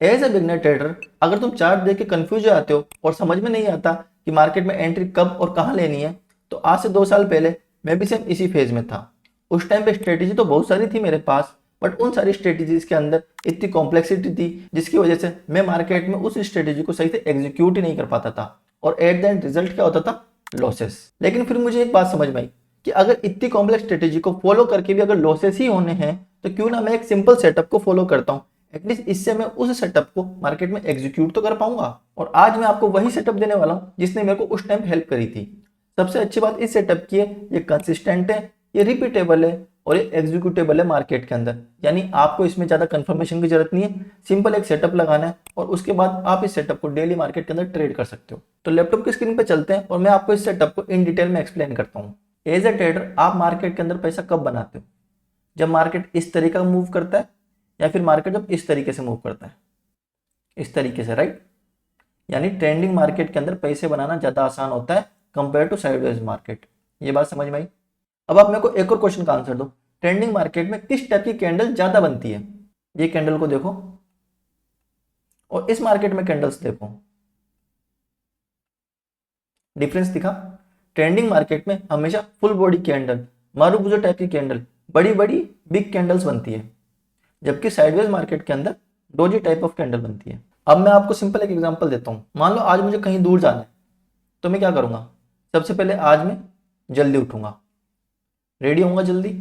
As a beginner trader अगर तुम chart देख के कंफ्यूज हो जाते हो और समझ में नहीं आता कि मार्केट में एंट्री कब और कहाँ लेनी है, तो आज से 2 साल पहले मैं भी सेम इसी फेज में था। उस टाइम पे स्ट्रेटेजी तो बहुत सारी थी मेरे पास, बट उन सारी स्ट्रेटेजीज के अंदर इतनी कॉम्प्लेक्सिटी थी जिसकी वजह से मैं मार्केट में उस स्ट्रेटेजी को सही से एग्जीक्यूट ही नहीं कर पाता था और एट द एंड रिजल्ट क्या होता था? लॉसेस। लेकिन फिर मुझे एक बात समझ में आई कि अगर इतनी कॉम्प्लेक्स स्ट्रेटेजी को फॉलो करके भी अगर लॉसेस ही होने हैं तो क्यों ना मैं एक सिंपल सेटअप को फॉलो करता हूँ। एटलीस्ट इससे मैं उस सेटअप को मार्केट में एग्जीक्यूट तो कर पाऊंगा। और आज मैं आपको वही सेटअप देने वाला हूँ जिसने मेरे को उस टाइम हेल्प करी थी। सबसे अच्छी बात इस सेटअप की है, ये कंसिस्टेंट है, ये रिपीटेबल है और ये एग्जीक्यूटेबल है मार्केट के अंदर। यानी आपको इसमें ज्यादा कंफर्मेशन की जरूरत नहीं है, सिंपल एक सेटअप लगाना है और उसके बाद आप इस सेटअप को डेली मार्केट के अंदर ट्रेड कर सकते हो। तो लैपटॉप की स्क्रीन पे चलते हैं और मैं आपको इस सेटअप को इन डिटेल में एक्सप्लेन करता हूँ। एज ए ट्रेडर आप मार्केट के अंदर पैसा कब बनाते हो? जब मार्केट इस तरीके का मूव करता है या फिर मार्केट जब इस तरीके से मूव करता है, इस तरीके से, राइट। यानी ट्रेंडिंग मार्केट के अंदर पैसे बनाना ज्यादा आसान होता है कंपेयर टू साइडवेज मार्केट। ये बात समझ में आई? अब आप मेरे को एक और क्वेश्चन का आंसर दो, ट्रेंडिंग मार्केट में किस टाइप की कैंडल ज्यादा बनती है? ये कैंडल को देखो और इस मार्केट में कैंडल्स देखो, डिफरेंस दिखा? ट्रेंडिंग मार्केट में हमेशा फुल बॉडी कैंडल, मारूबुजो टाइप की कैंडल, बड़ी बड़ी बिग कैंडल्स बनती है, जबकि साइडवेज मार्केट के अंदर डोजी टाइप ऑफ कैंडल बनती है। अब मैं आपको सिंपल एक एग्जांपल देता हूं। मान लो आज मुझे कहीं दूर जाना है, तो मैं क्या करूंगा? सबसे पहले आज मैं जल्दी उठूंगा, रेडी होऊंगा जल्दी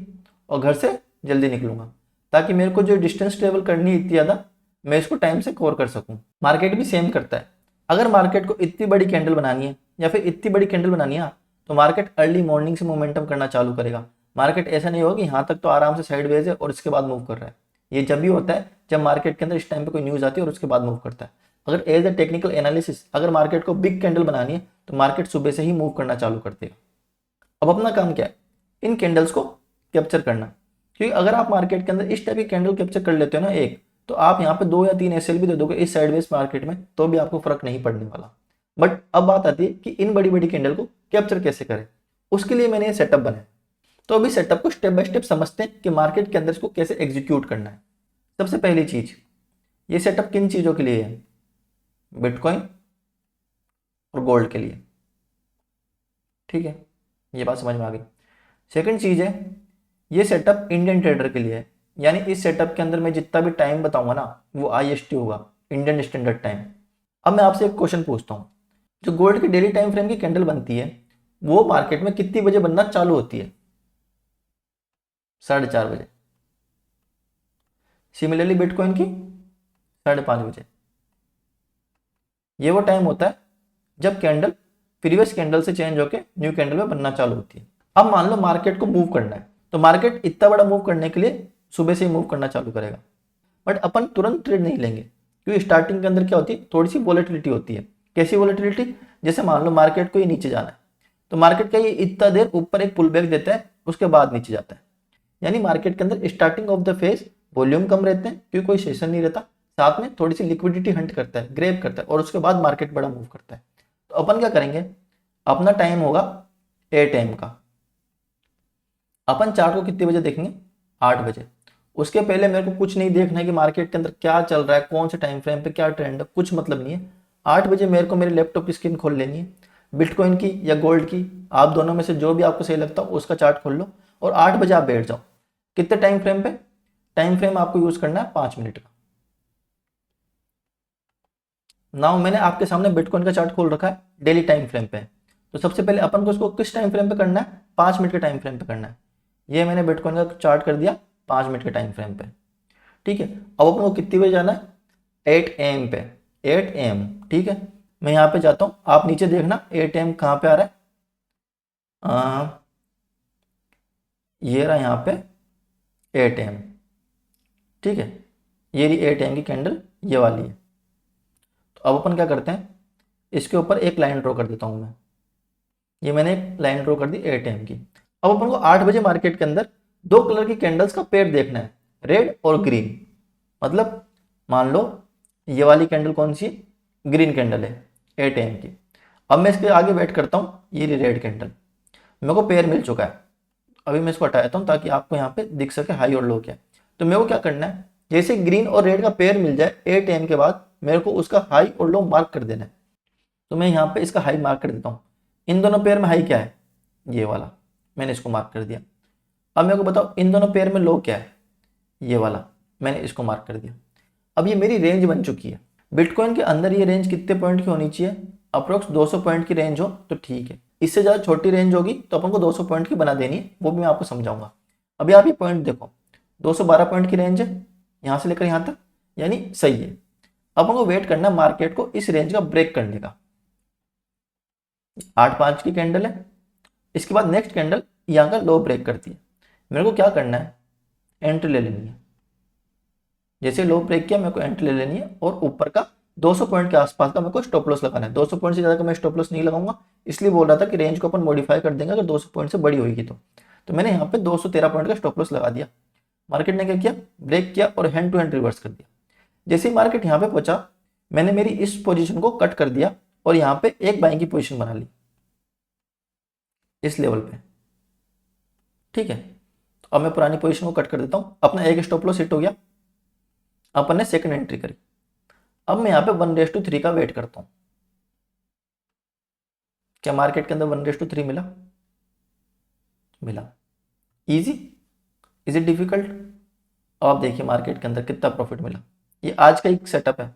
और घर से जल्दी निकलूंगा, ताकि मेरे को जो डिस्टेंस ट्रेवल करनी है इतनी ज़्यादा, मैं इसको टाइम से कवर कर सकूं। मार्केट भी सेम करता है। अगर मार्केट को इतनी बड़ी कैंडल बनानी है या फिर इतनी बड़ी कैंडल बनानी है तो मार्केट अर्ली मॉर्निंग से मोमेंटम करना चालू करेगा। मार्केट ऐसा नहीं होगा कि यहाँ तक तो आराम से साइडवेज है और इसके बाद मूव कर रहा है। ये जब भी होता है जब मार्केट के अंदर इस टाइम पे कोई न्यूज़ आती है और उसके बाद मूव करता है। अगर एज ए टेक्निकल एनालिसिस अगर मार्केट को बिग कैंडल बनानी है तो मार्केट सुबह से ही मूव करना चालू कर देगा। अब अपना काम क्या है? इन कैंडल्स को कैप्चर करना। क्योंकि अगर आप मार्केट के अंदर इस टाइप की कैंडल कैप्चर कर लेते हो ना एक, तो आप यहाँ पे 2 या 3 एसएल भी दे दोगे इस साइडवेज मार्केट में तो भी आपको फर्क नहीं पड़ने वाला। बट अब बात आती है कि इन बड़ी बड़ी कैंडल को कैप्चर कैसे करें। उसके लिए मैंने ये सेटअप बनाया। तो अभी सेटअप को स्टेप बाय स्टेप समझते हैं कि मार्केट के अंदर इसको कैसे एग्जीक्यूट करना है। सबसे पहली चीज, ये सेटअप किन चीजों के लिए है? बिटकॉइन और गोल्ड के लिए। ठीक है, ये बात समझ में आ गई। सेकंड चीज है, ये सेटअप इंडियन ट्रेडर के लिए है। यानी इस सेटअप के अंदर मैं जितना भी टाइम बताऊंगा ना वो IST होगा, इंडियन स्टैंडर्ड टाइम। अब मैं आपसे एक क्वेश्चन पूछता हूँ, जो गोल्ड की डेली टाइम फ्रेम की कैंडल बनती है वो मार्केट में कितनी बजे बनना चालू होती है? 4:30 बजे। सिमिलरली बिटकॉइन की 5:30 बजे। ये वो टाइम होता है जब कैंडल प्रीवियस कैंडल से चेंज होकर न्यू कैंडल में बनना चालू होती है। अब मान लो मार्केट को मूव करना है तो मार्केट इतना बड़ा मूव करने के लिए सुबह से ही मूव करना चालू करेगा। बट अपन तुरंत ट्रेड नहीं लेंगे क्योंकि स्टार्टिंग के अंदर क्या होती है, थोड़ी सी वॉलेटिलिटी होती है। कैसी वॉलेटिलिटी? जैसे मान लो मार्केट को ये नीचे जाना है तो मार्केट का ये इतना देर ऊपर एक पुल बैक देता है, उसके बाद नीचे जाता है। यानी मार्केट के अंदर starting of the phase volume कम रहते हैं क्योंकि कोई सेशन नहीं रहता, साथ में थोड़ी सी लिक्विडिटी हंट करता है, ग्रेब करता है और उसके बाद मार्केट बड़ा मूव करता है। तो अपन क्या करेंगे, अपना टाइम होगा 8 AM का। अपन चार्ट को कितने बजे देखेंगे? 8 बजे। उसके पहले मेरे को कुछ नहीं देखना है कि मार्केट के अंदर क्या चल रहा है, कौन से टाइम फ्रेम पे क्या ट्रेंड है, कुछ मतलब नहीं है। 8 बजे मेरे को मेरे लैपटॉप की स्क्रीन खोल लेनी है, बिटकॉइन की या गोल्ड की, आप दोनों में से जो भी आपको सही लगता हो उसका चार्ट खोल लो और 8 बजे आप बैठ जाओ। कितने टाइम फ्रेम पे? टाइम फ्रेम आपको यूज करना है 5 मिनट का। नाउ मैंने आपके सामने बिटकॉइन का चार्ट खोल रखा है डेली टाइम फ्रेम पे। तो सबसे पहले अपन को इसको किस टाइम फ्रेम पे करना है? 5 मिनट के टाइम फ्रेम पे करना है। ये मैंने बिटकॉइन का चार्ट कर दिया 5 मिनट के टाइम फ्रेम पे। ठीक है, अब अपन को कितनी बजे जाना है? 8 AM पे। 8 AM, ठीक है। मैं यहाँ पे जाता हूँ, आप नीचे देखना 8 AM कहाँ पे आ रहा है। ये रहा यहाँ पे 8 AM। ठीक है, ये रही 8 AM की कैंडल, ये वाली है। तो अब अपन क्या करते हैं, इसके ऊपर एक लाइन ड्रॉ कर देता हूँ मैं। ये मैंने एक लाइन ड्रॉ कर दी 8 AM की। अब अपन को 8 बजे मार्केट के अंदर 2 कलर की कैंडल्स का पेयर देखना है, रेड और ग्रीन। मतलब मान लो ये वाली कैंडल कौन सी? ग्रीन कैंडल है 8 AM की। अब मैं इसके आगे वेट करता हूँ, ये रेड कैंडल, मेरे को पेयर मिल चुका है। अभी मैं इसको हटा देता हूँ ताकि आपको यहाँ पे दिख सके हाई और लो क्या है। तो मेरे को क्या करना है, जैसे ग्रीन और रेड का पेयर मिल जाए 8 AM के बाद मेरे को उसका हाई और लो मार्क कर देना है। तो मैं यहाँ पे इसका हाई मार्क कर देता हूँ। इन दोनों पेयर में हाई क्या है, ये वाला, मैंने इसको मार्क कर दिया। अब मेरे को बताओ इन दोनों पेयर में लो क्या है, ये वाला, मैंने इसको मार्क कर दिया। अब ये मेरी रेंज बन चुकी है। बिटकॉइन के अंदर ये रेंज कितने पॉइंट की होनी चाहिए, अप्रोक्स 200 पॉइंट की रेंज हो तो ठीक है। इससे ज़्यादा छोटी रेंज होगी तो अपन को 200 पॉइंट की बना देनी है, वो भी मैं आपको समझाऊंगा। अभी आप ये पॉइंट देखो, 212 पॉइंट की रेंज है यहाँ से लेकर यहाँ तक, यानी सही है। अपन को वेट करना मार्केट को इस रेंज का ब्रेक करने का। 8-5 की कैंडल है, इसके बाद नेक्स्ट कैंडल यहाँ का लो ब्रेक करती है। मेरे को क्या करना है, एंट्री ले लेनी है। जैसे लो ब्रेक किया मेरे को एंट्री ले लेनी है और ऊपर का 200 पॉइंट के आसपास का मेरे को स्टॉप लॉस लगाना है। 200 पॉइंट से ज़्यादा का मैं स्टॉप लॉस नहीं लगाऊंगा, इसलिए बोल रहा था कि रेंज को अपन मॉडिफाई कर देंगे अगर 200 पॉइंट से बड़ी होगी तो मैंने यहाँ पे 213 पॉइंट का स्टॉप लॉस लगा दिया। मार्केट ने क्या किया, ब्रेक किया और हैंड टू हैंड रिवर्स कर दिया। जैसे ही मार्केट यहाँ पे पहुंचा मैंने मेरी इस पोजीशन को कट कर दिया और यहाँ पे एक बाइंग की पोजीशन बना ली इस लेवल पे, ठीक है। तो अब मैं पुरानी पोजीशन को कट कर देता हूँ, अपना एक स्टॉप लॉस हिट हो गया, अपन ने सेकंड एंट्री करी। अब मैं यहाँ पे 1:3 का वेट करता हूँ। क्या मार्केट के अंदर 1:3 मिला, मिला। Easy, is it difficult. अब आप देखिए मार्केट के अंदर कितना प्रॉफिट मिला। ये आज का एक सेटअप है,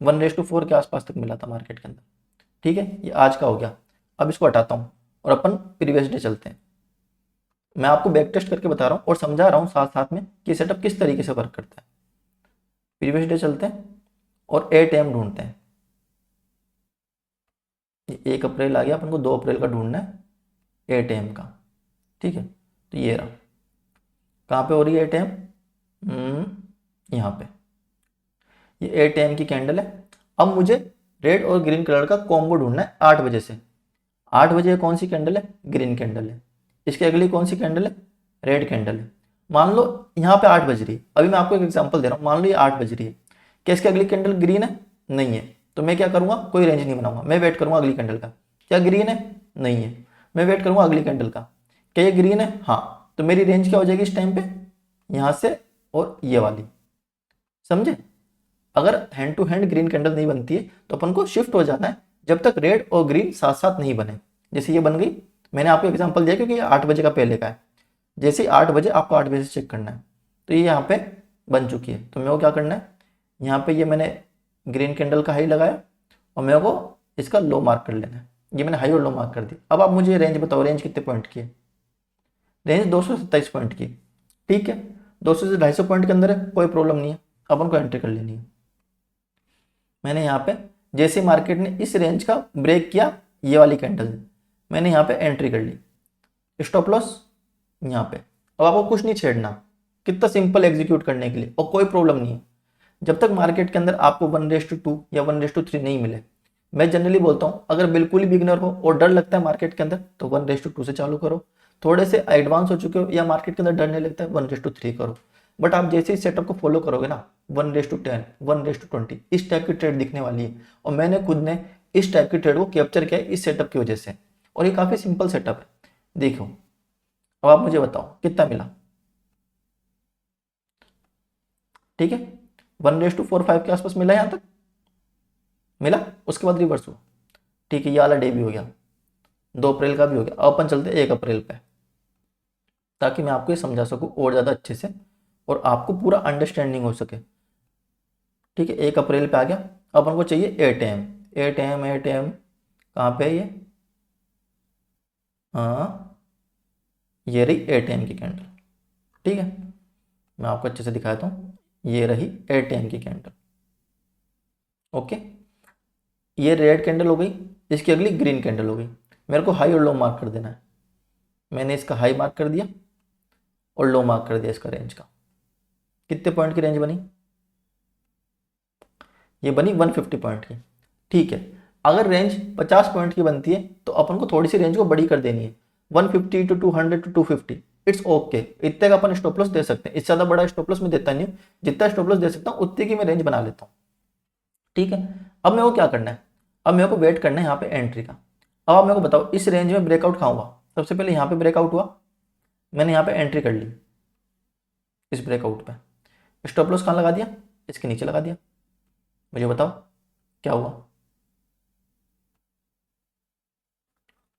1:4 के आसपास तक मिला था मार्केट के अंदर, ठीक है। ये आज का हो गया। अब इसको हटाता हूँ और अपन प्रीवियस डे चलते हैं। मैं आपको बैक टेस्ट करके बता रहा हूँ और समझा रहा हूँ साथ साथ में कि सेटअप किस तरीके से वर्क करता है। प्रीवियस डे चलते हैं और 8 AM ढूंढते हैं। ये 1 अप्रैल आ गया, अपन को 2 अप्रैल का ढूंढना है 8 AM का, ठीक है। तो ये रहा, कहाँ पे हो रही है 8 AM, यहाँ पे। ये 8 AM की कैंडल है। अब मुझे रेड और ग्रीन कलर का कॉम्बो ढूंढना है 8 बजे से। 8 बजे कौन सी कैंडल है, ग्रीन कैंडल है। इसके अगली कौन सी कैंडल है, रेड कैंडल है। मान लो यहाँ पे 8 बज रही है, अभी मैं आपको एक एग्जांपल दे रहा हूँ, मान लो ये 8 बज रही है। क्या इसके अगली कैंडल ग्रीन है, नहीं है। तो मैं क्या करूँगा, कोई रेंज नहीं बनाऊंगा, मैं वेट करूँगा अगली कैंडल का। क्या ग्रीन है, नहीं है, मैं वेट करूँगा अगली कैंडल का। क्या ये ग्रीन है, हाँ, तो मेरी रेंज क्या हो जाएगी इस टाइम पे, यहाँ से और ये वाली, समझे। अगर hand to hand green candle नहीं बनती है तो अपन को शिफ्ट हो जाना है जब तक रेड और ग्रीन साथ साथ नहीं बने। जैसे ये बन गई, मैंने आपको एग्जांपल दिया क्योंकि ये 8 बजे का पहले का है। जैसे 8 बजे आपको 8 बजे से चेक करना है, तो ये यहाँ पे बन चुकी है। तो मेरे को क्या करना है, यहाँ पे ये मैंने ग्रीन कैंडल का हाई लगाया और मेरे को इसका लो मार्क कर लेना है। ये मैंने हाई और लो मार्क कर दिया। अब आप मुझे रेंज बताओ, रेंज कितने पॉइंट की है, रेंज 227 पॉइंट की, ठीक है। 200 से 250 पॉइंट के अंदर है, कोई प्रॉब्लम नहीं है, अपन को एंट्री कर लेनी है। मैंने यहाँ पे जैसे मार्केट ने इस रेंज का ब्रेक किया, ये वाली कैंडल ने, मैंने यहाँ पे एंट्री कर ली, स्टॉप लॉस यहाँ पे। अब आपको कुछ नहीं छेड़ना, कितना सिंपल एग्जीक्यूट करने के लिए, और कोई प्रॉब्लम नहीं है। जब तक मार्केट के अंदर आपको 1:2 या 1:3 नहीं मिले, मैं जनरली बोलता हूँ अगर बिल्कुल ही बिगनर हो और डर लगता है मार्केट के अंदर तो 1:2 से चालू करो। थोड़े से एडवांस हो चुके हो या मार्केट के अंदर डर नहीं लगता है 1:3 करो। बट आप जैसे इस सेटअप को फॉलो करोगे ना, 1:10, 1:20 इस टाइप की ट्रेड दिखने वाली है। और मैंने खुद ने इस टाइप की ट्रेड को कैप्चर किया है इस सेटअप की वजह से, और ये काफी सिंपल सेटअप है। देखो अब आप मुझे बताओ कितना मिला, ठीक है। 1:45 के आसपास मिला, यहां तक मिला, उसके बाद रिवर्स हुआ, ठीक है। ये वाला डे भी हो गया, 2 अप्रैल का भी हो गया। अब अपन चलते 1 अप्रैल पे, ताकि मैं आपको ये समझा सकूं और ज़्यादा अच्छे से और आपको पूरा अंडरस्टैंडिंग हो सके, ठीक है। 1 अप्रैल पे आ गया, अपन को चाहिए 8 AM। 8 AM 8 AM कहाँ पे है ये, हाँ ये रही 8 AM की कैंडल, ठीक है। मैं आपको अच्छे से दिखाता हूँ, ये रही 8 AM की कैंडल, ओके। ये रेड कैंडल हो गई, इसकी अगली ग्रीन कैंडल हो गई। मेरे को हाई और लो मार्क कर देना है। मैंने इसका हाई मार्क कर दिया और लो मार्क कर दिया इसका रेंज का। कितने पॉइंट की रेंज बनी, ये बनी 150 पॉइंट की, ठीक है। अगर रेंज 50 पॉइंट की बनती है तो अपन को थोड़ी सी रेंज को बड़ी कर देनी है, 150 to 200 to 250, इट्स ओके। इतने का अपन स्टॉप लॉस दे सकते हैं, इससे ज़्यादा बड़ा स्टॉप लॉस मैं देता नहीं हूँ। जितना स्टॉप लॉस दे सकता हूँ उतनी की मैं रेंज बना लेता हूँ, ठीक है। अब मेरे को क्या करना है, अब मेरे को वेट करना है यहाँ पे एंट्री का। अब आप मेरे को बताओ इस रेंज में ब्रेकआउट कहाँ हुआ। सबसे पहले यहाँ पे ब्रेकआउट हुआ, मैंने यहाँ पे एंट्री कर ली, इस ब्रेकआउट पे। स्टॉप लॉस कहाँ लगा दिया? इसके नीचे लगा दिया। मुझे बताओ क्या हुआ?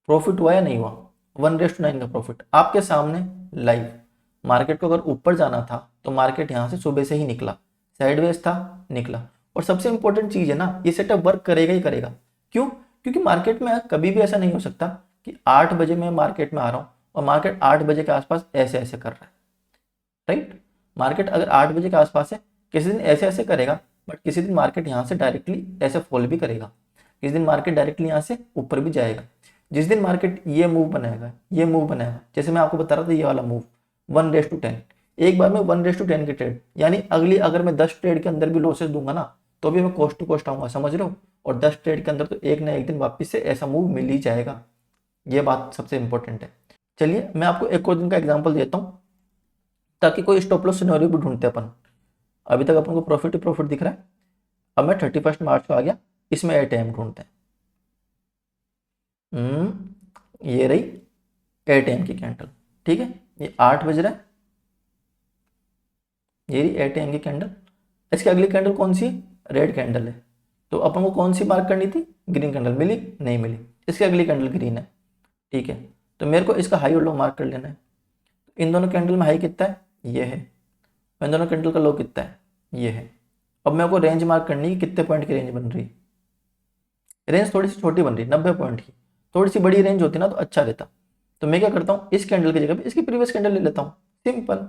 प्रॉफिट हुआ या नहीं हुआ? 1:9 का प्रॉफिट आपके सामने लाइव। मार्केट को अगर ऊपर जाना था तो मार्केट यहाँ से सुबह से ही निकला, साइडवेज था, निकला। और सबसे इंपॉर्टेंट चीज है ना, ये सेटअप वर्क करेगा ही करेगा। क्यों? क्योंकि मार्केट में कभी भी ऐसा नहीं हो सकता कि 8 बजे मैं मार्केट में आ रहा हूँ और मार्केट 8 बजे के आसपास ऐसे ऐसे कर रहा है, राइट। मार्केट अगर 8 बजे के आसपास है, किसी दिन ऐसे ऐसे करेगा, बट किसी दिन मार्केट यहाँ से डायरेक्टली ऐसे फॉल भी करेगा, किसी दिन मार्केट डायरेक्टली यहाँ से ऊपर भी जाएगा। जिस दिन मार्केट ये मूव बनाएगा, ये मूव बनाएगा, जैसे मैं आपको बता रहा था ये वाला मूव 1:10, एक बार में 1:10 के ट्रेड, यानी अगली अगर मैं 10 ट्रेड के अंदर भी लॉसेस दूंगा ना तो भी मैं कोस्ट टू कोस्ट आऊंगा, समझ रहे हो। और 10 ट्रेड के अंदर तो एक ना एक दिन वापस से ऐसा मूव मिल ही जाएगा, ये बात सबसे इंपॉर्टेंट है। चलिए मैं आपको एक और दिन का एग्जाम्पल देता हूँ ताकि कोई स्टॉप लॉस सिनेरियो भी ढूंढते अपन। अभी तक अपन को प्रॉफिट ही प्रॉफिट दिख रहा है। अब मैं 31 मार्च को आ गया, इसमें एटीएम ढूंढते हैं। ये रही एटीएम की कैंडल, ठीक है। ये 8 बज रहा है, ये रही एटीएम की कैंडल। इसकी अगली कैंडल कौन सी है? रेड कैंडल है। तो अपन को कौन सी मार्क करनी थी? Green candle. मिली? नहीं मिली। इसकी अगली कैंडल ग्रीन है, ठीक है। तो मेरे को इसका हाई और लो मार्क कर लेना है। इन दोनों कैंडल में हाई कितना है? ये है। इन दोनों कैंडल का लो कितना है? ये है। अब मेरे को रेंज मार्क करनी है, कितने पॉइंट की रेंज बन रही है। रेंज थोड़ी सी छोटी बन रही है, 90 पॉइंट की। थोड़ी सी बड़ी रेंज होती ना तो अच्छा रहता। तो मैं क्या करता हूँ, इस कैंडल की जगह पे इसकी प्रीवियस कैंडल ले लेता हूँ, सिंपल।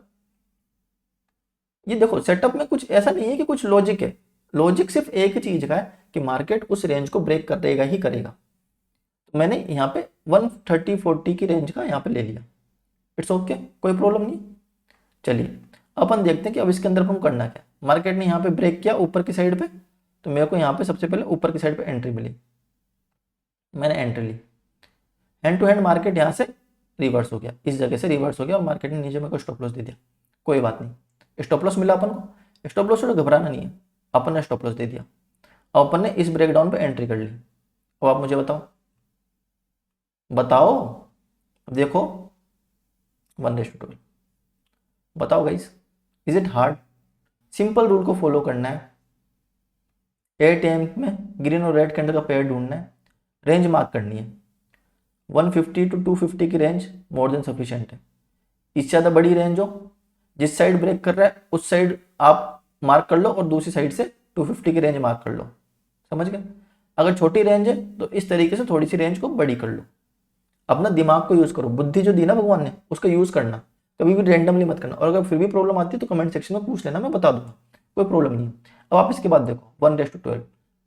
ये देखो सेटअप में कुछ ऐसा नहीं है कि कुछ लॉजिक है। लॉजिक सिर्फ एक ही चीज का है कि मार्केट उस रेंज को ब्रेक करेगा ही करेगा। तो मैंने यहाँ पे 130-40 की रेंज का यहाँ पे ले लिया, इट्स ओके, कोई प्रॉब्लम नहीं। चलिए अपन देखते हैं कि अब इसके अंदर हम करना क्या। मार्केट ने यहाँ पे ब्रेक किया ऊपर की साइड पे, तो मेरे को यहाँ पे सबसे पहले ऊपर की साइड पे एंट्री मिली, मैंने एंट्री ली। हैंड टू हैंड मार्केट यहाँ से रिवर्स हो गया, इस जगह से रिवर्स हो गया और मार्केट ने नीचे मेरे को स्टॉप लॉस दे दिया। कोई बात नहीं, स्टॉप लॉस मिला अपन को। स्टॉप लॉस थोड़ा घबराना नहीं है, अपन ने स्टॉप लॉस दे दिया। अब अपन ने इस ब्रेकडाउन पे एंट्री कर ली। अब आप मुझे बताओ, बताओ देखो 1:12, बताओ guys, is it hard? Simple rule को फॉलो करना है। एटीएम में ग्रीन और रेड कैंडल का पेयर ढूंढना है, रेंज मार्क करनी है। 150 to 250 की रेंज मोर देन सफिशिएंट है। इससे ज़्यादा बड़ी रेंज हो, जिस साइड ब्रेक कर रहा है उस साइड आप मार्क कर लो और दूसरी साइड से 250 की रेंज मार्क कर लो, समझ गए। अगर छोटी रेंज है तो इस तरीके से थोड़ी सी रेंज को बड़ी कर लो। अपना दिमाग को यूज़ करो, बुद्धि जो दी ना भगवान ने उसका यूज़ करना, कभी भी रैंडमली मत करना। और अगर फिर भी प्रॉब्लम आती है तो कमेंट सेक्शन में पूछ लेना, मैं बता दूंगा, कोई प्रॉब्लम नहीं है। अब आप इसके बाद देखो 1:12,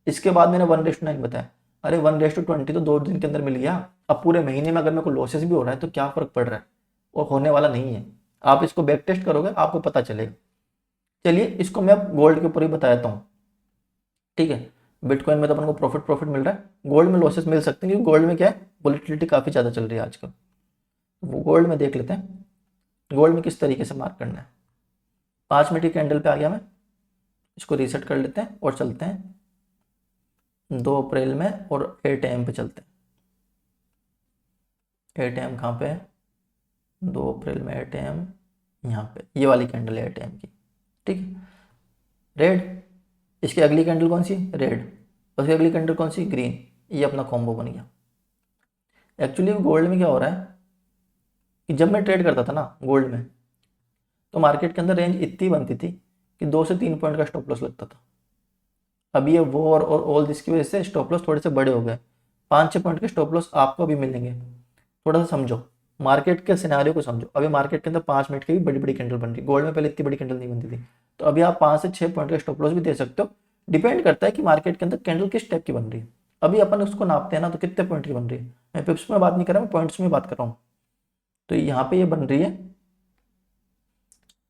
इसके बाद मैंने 1:9 बताया। अरे 1:20 तो 2 दिन के अंदर मिल गया। अब पूरे महीने में अगर मेरे को लॉसेस भी हो रहा है तो क्या फर्क पड़ रहा है, और होने वाला नहीं है। आप इसको बैक टेस्ट करोगे आपको पता चलेगा। चलिए इसको मैं अब गोल्ड के ऊपर ही बता देता हूँ, ठीक है। बिटकॉइन में तो अपन को प्रॉफिट प्रॉफिट मिल रहा है, गोल्ड में लॉसेस मिल सकते हैं क्योंकि गोल्ड में क्या है, वोलेटिलिटी काफ़ी ज़्यादा चल रही है आजकल। वो गोल्ड में देख लेते हैं, गोल्ड में किस तरीके से मार्क करना है। 5 मिनट की कैंडल पे आ गया मैं, इसको रीसेट कर लेते हैं और चलते हैं 2 अप्रैल में और एटीएम पे चलते हैं। एटीएम कहाँ पे है? 2 अप्रैल में एटीएम यहाँ पे, ये वाली कैंडल है एटीएम की, ठीक है। रेड, इसकी अगली कैंडल कौन सी? रेड। उसकी अगली कैंडल कौन सी? ग्रीन। ये अपना कॉम्बो बन गया। एक्चुअली गोल्ड में क्या हो रहा है कि जब मैं ट्रेड करता था ना गोल्ड में, तो मार्केट के अंदर रेंज इतनी बनती थी कि 2 से 3 पॉइंट का स्टॉप लॉस लगता था। अब ये वॉर और ऑल दिस की वजह से स्टॉप लॉस थोड़े से बड़े हो गए, 5-6 पॉइंट के स्टॉप लॉस आपको भी मिलेंगे। थोड़ा सा समझो मार्केट के सिनेरियो को समझो। अभी मार्केट के अंदर 5 मिनट की भी बड़ी बड़ी कैंडल बन रही है, गोल्ड में पहले इतनी बड़ी कैंडल नहीं बनती थी। तो अभी आप 5 से 6 पॉइंट का स्टॉप लॉस भी दे सकते हो, डिपेंड करता है कि मार्केट के अंदर कैंडल किस टाइप की बन रही है। अभी अपन उसको नापते हैं ना तो कितने पॉइंट की बन रही है, मैं पिप्स में बात नहीं कर रहा, मैं पॉइंट्स में बात कर रहा हूँ। तो यहाँ पे ये बन रही है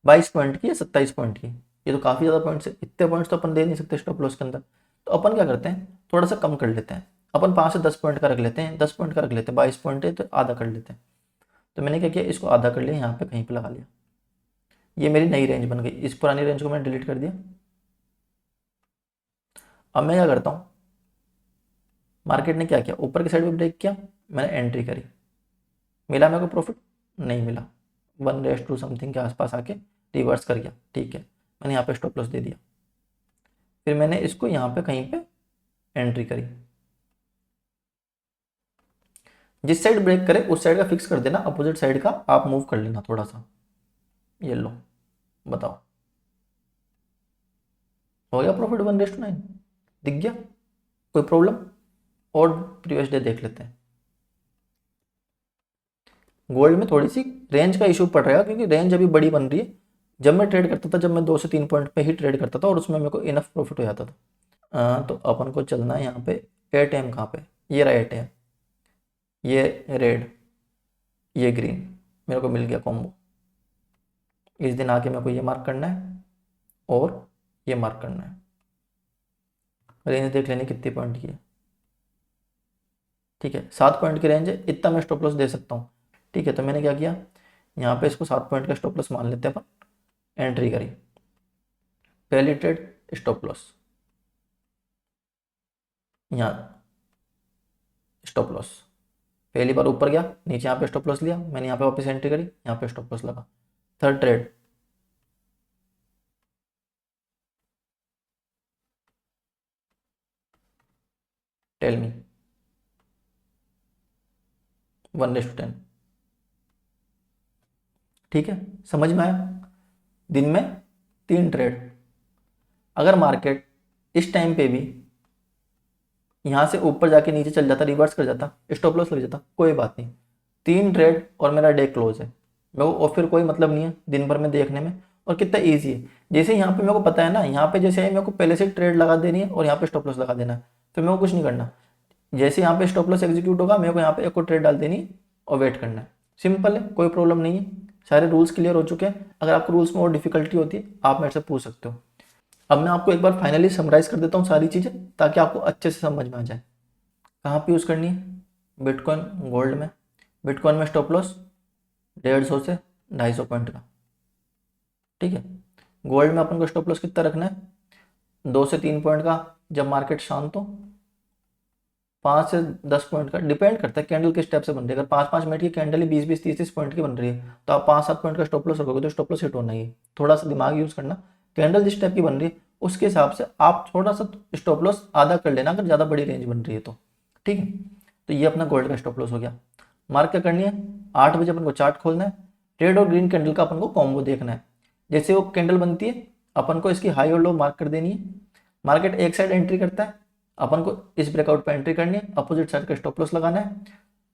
22 पॉइंट की या 27 पॉइंट की, ये तो काफ़ी ज़्यादा पॉइंट्स है। इतने पॉइंट्स तो अपन दे नहीं सकते स्टॉप लॉस के अंदर। तो अपन क्या करते हैं, थोड़ा सा कम कर लेते हैं, अपन 5 से 10 पॉइंट का रख लेते हैं, 10 पॉइंट का रख लेते हैं, 22 पॉइंट है तो आधा कर लेते हैं। तो मैंने क्या किया, इसको आधा कर लिया, यहाँ पे कहीं पे लगा लिया। ये मेरी नई रेंज बन गई, इस पुरानी रेंज को मैंने डिलीट कर दिया। अब मैं क्या करता हूँ, मार्केट ने क्या किया, ऊपर की साइड पे ब्रेक किया, मैंने एंट्री करी, मिला मेरे को प्रॉफिट? नहीं मिला। 1:2 समथिंग के आसपास आके रिवर्स कर गया, ठीक है, मैंने यहाँ पे स्टॉप लॉस दे दिया। फिर मैंने इसको यहाँ पे कहीं पे एंट्री करी, जिस साइड ब्रेक करे उस साइड का फिक्स कर देना, अपोजिट साइड का आप मूव कर लेना थोड़ा सा। ये लो, बताओ हो गया प्रॉफिट 1:9, दिख गया, कोई प्रॉब्लम? और प्रीवियस डे देख लेते हैं। गोल्ड में थोड़ी सी रेंज का इशू पड़ रहा है, क्योंकि रेंज अभी बड़ी बन रही है। जब मैं ट्रेड करता था, जब मैं 2 से 3 पॉइंट पे ही ट्रेड करता था और उसमें मेरे को इनफ प्रॉफिट हो जाता था। तो अपन को चलना है यहाँ पे एटीएम, कहाँ पे, ये रहा एटीएम, ये रेड, ये ग्रीन, मेरे को मिल गया कॉम्बो। इस दिन आके मेरे को ये मार्क करना है और ये मार्क करना है। रेंज देख लेनी कितनी पॉइंट की है, ठीक है, 7 पॉइंट की रेंज है, इतना मैं स्टॉप लॉस दे सकता हूँ, ठीक है। तो मैंने क्या किया, यहाँ पे इसको 7 पॉइंट का स्टॉप लॉस मान लेते हैं अपन, एंट्री करी, पहली ट्रेड स्टॉप लॉस, यहाँ स्टॉप लॉस, पहली बार ऊपर गया, नीचे यहाँ पे स्टॉप लॉस लिया, मैंने यहाँ पे वापस एंट्री करी, यहाँ पे स्टॉप लॉस लगा। थर्ड ट्रेड, टेल मी, 1:10, ठीक है, समझ में आया? दिन में 3 ट्रेड। अगर मार्केट इस टाइम पे भी यहाँ से ऊपर जाके नीचे चल जाता, रिवर्स कर जाता, स्टॉप लॉस लग जाता, कोई बात नहीं, 3 ट्रेड और मेरा डे क्लोज है, मेरे को और फिर कोई मतलब नहीं है दिन भर में देखने में। और कितना ईजी है, जैसे यहाँ पे मेरे को पता है ना, यहाँ पे जैसे मेरे को पहले से ट्रेड लगा देनी है और यहाँ पे स्टॉप लॉस लगा देना है, फिर मेरे को कुछ नहीं करना। जैसे यहाँ पे स्टॉप लॉस एग्जीक्यूट होगा, मेरे को यहाँ पे एक और ट्रेड डाल देनी है और वेट करना है, सिंपल है, कोई प्रॉब्लम नहीं है, सारे रूल्स क्लियर हो चुके हैं। अगर आपको रूल्स में और डिफिकल्टी होती है आप मेरे से पूछ सकते हो। अब मैं आपको एक बार फाइनली समराइज कर देता हूँ सारी चीज़ें, ताकि आपको अच्छे से समझ में आ जाए। कहाँ पे यूज़ करनी है? बिटकॉइन गोल्ड में। बिटकॉइन में स्टॉप लॉस 150 से 250 पॉइंट का, ठीक है। गोल्ड में अपन को स्टॉप लॉस कितना रखना है? 2 से 3 पॉइंट का, जब मार्केट शांत हो। 5 से 10 पॉइंट का, डिपेंड करता है कैंडल किस टाइप से बन रही है। अगर 5-5 मिनट की कैंडल ही 20-20, 30-30 पॉइंट की बन रही है, तो आप 5-7 पॉइंट का स्टॉप लॉस रखोगे तो स्टॉप लॉस हिट होना ही है। थोड़ा सा दिमाग यूज़ करना, कैंडल जिस टाइप की बन रही है उसके हिसाब से आप थोड़ा सा स्टॉप लॉस आधा कर लेना, अगर ज़्यादा बड़ी रेंज बन रही है तो, ठीक है। तो ये अपना गोल्ड का स्टॉप लॉस हो गया। मार्क क्या करनी है? 8 बजे अपन को चार्ट खोलना है, रेड और ग्रीन कैंडल का अपन को कॉम्बो देखना है। जैसे वो कैंडल बनती है, अपन को इसकी हाई और लो मार्क कर देनी है। मार्केट एक साइड एंट्री करता है, अपन को इस ब्रेकआउट पर एंट्री करनी है, अपोजिट साइड का स्टॉप लॉस लगाना है,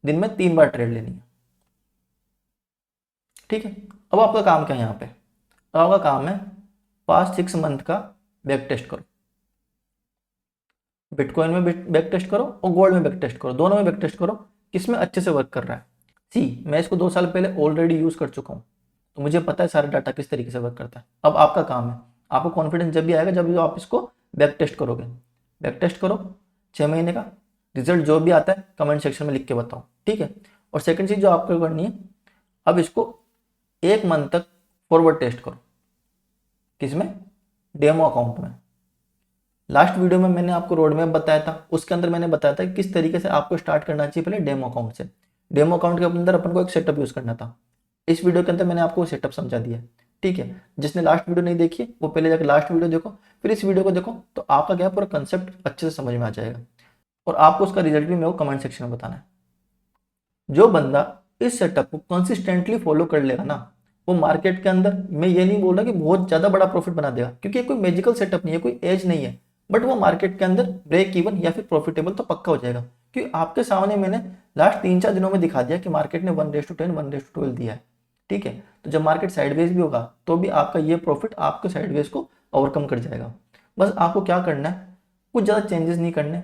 दिन में 3 बार ट्रेड लेनी है, ठीक है। अब आपका काम क्या है यहाँ पे? अब आपका काम है पास्ट 6 मंथ का बैक टेस्ट करो। बिटकॉइन में बैक टेस्ट करो और गोल्ड में बैक टेस्ट करो, दोनों में बैक टेस्ट करो, किसमें अच्छे से वर्क कर रहा है। मैं इसको 2 साल पहले ऑलरेडी यूज कर चुका हूँ, तो मुझे पता है सारा डाटा किस तरीके से वर्क करता है। अब आपका काम है, आपको कॉन्फिडेंस जब भी आएगा जब आप इसको बैक टेस्ट करोगे। बैक टेस्ट करो 6 महीने का, रिजल्ट जो भी आता है कमेंट सेक्शन में लिख के बताओ, ठीक है। और सेकंड चीज जो आपको करनी है, अब इसको 1 मंथ तक फॉरवर्ड टेस्ट करो। किसमें? डेमो अकाउंट में। लास्ट वीडियो में मैंने आपको रोड मैप बताया था, उसके अंदर मैंने बताया था कि किस तरीके से आपको स्टार्ट करना चाहिए पहले डेमो अकाउंट से। डेमो अकाउंट के अंदर अपन को एक सेटअप यूज करना था। इस वीडियो के अंदर मैंने आपको सेटअप समझा दिया, ठीक है। जिसने लास्ट वीडियो नहीं देखी वो पहले जाकर लास्ट वीडियो देखो, फिर इस वीडियो को देखो, तो आपका क्या पूरा कंसेप्ट अच्छे से समझ में आ जाएगा। और आपको उसका रिजल्ट भी मेरे को कमेंट सेक्शन में बताना है। जो बंदा इस सेटअप को कंसिस्टेंटली फॉलो कर लेगा ना, वो मार्केट के अंदर, मैं ये नहीं बोल रहा कि बहुत ज्यादा बड़ा प्रॉफिट बना देगा, क्योंकि ये कोई मैजिकल सेटअप नहीं है, कोई एज नहीं है, बट वो मार्केट के अंदर ब्रेक इवन या फिर प्रॉफिटेबल तो पक्का हो जाएगा। क्योंकि आपके सामने मैंने लास्ट 3-4 दिनों में दिखा दिया कि मार्केट ने 1:10, 1:12 दिया है, ठीक है। तो जब मार्केट साइडवेज भी होगा तो भी आपका ये प्रॉफिट आपके साइडवेज को ओवरकम कर जाएगा। बस आपको क्या करना है, कुछ ज़्यादा चेंजेस नहीं करने,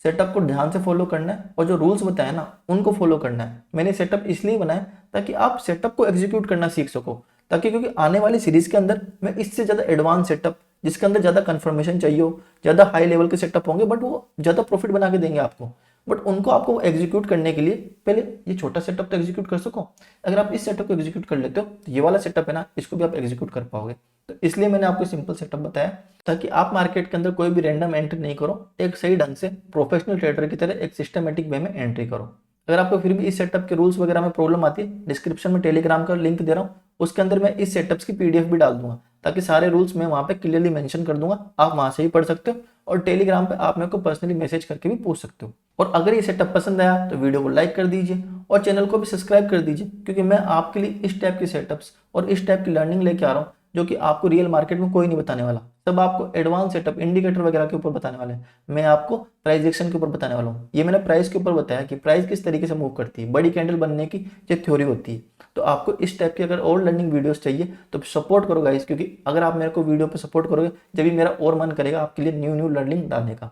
सेटअप को ध्यान से फॉलो करना है और जो रूल्स बताए ना उनको फॉलो करना है। मैंने सेटअप इसलिए बनाया ताकि आप सेटअप को एग्जीक्यूट करना सीख सको, ताकि क्योंकि आने वाली सीरीज के अंदर मैं इससे ज़्यादा एडवांस सेटअप, जिसके अंदर ज़्यादा कंफर्मेशन चाहिए हो, ज़्यादा हाई लेवल के सेटअप होंगे, बट वो ज़्यादा प्रॉफिट बना के देंगे आपको। बट उनको आपको एग्जीक्यूट करने के लिए पहले ये छोटा सेटअप तो एग्जीक्यूट कर सको। अगर आप इस सेटअप को एग्जीक्यूट कर लेते हो तो ये वाला सेटअप है ना, इसको भी आप एग्जीक्यूट कर पाओगे। तो इसलिए मैंने आपको सिंपल सेटअप बताया, ताकि आप मार्केट के अंदर कोई भी रैंडम एंट्री नहीं करो, एक सही ढंग से प्रोफेशनल ट्रेडर की तरह एक सिस्टमेटिक वे में एंट्री करो। अगर आपको फिर भी इस सेटअप के रूल्स वगैरह में प्रॉब्लम आती है, डिस्क्रिप्शन में टेलीग्राम का लिंक दे रहा हूँ, उसके अंदर मैं इस सेटअप्स की पीडीएफ भी डाल दूंगा, ताकि सारे रूल्स मैं वहाँ पे क्लियरली मेंशन कर दूंगा, आप वहाँ से ही पढ़ सकते हो। और टेलीग्राम पे आप मेरे को पर्सनली मैसेज करके भी पूछ सकते हो। और अगर ये सेटअप पसंद आया तो वीडियो को लाइक कर दीजिए और चैनल को भी सब्सक्राइब कर दीजिए, क्योंकि मैं आपके लिए इस टाइप की सेटअप्स और इस टाइप की लर्निंग लेके आ रहा हूँ जो कि आपको रियल मार्केट में कोई नहीं बताने वाला। सब आपको एडवांस सेटअप, इंडिकेटर वगैरह के ऊपर बताने वाले हैं। मैं आपको प्राइस एक्शन के ऊपर बताने वाला हूँ। ये मैंने प्राइस के ऊपर बताया कि प्राइस किस तरीके से मूव करती है, बड़ी कैंडल बनने की ये थ्योरी होती है। तो आपको इस टाइप की अगर और लर्निंग वीडियोस चाहिए तो सपोर्ट करो गाइस, क्योंकि अगर आप मेरे को वीडियो पे सपोर्ट करोगे जब भी मेरा और मन करेगा आपके लिए न्यू लर्निंग डालने का।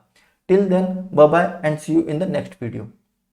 Till then bye bye and see you in the next video.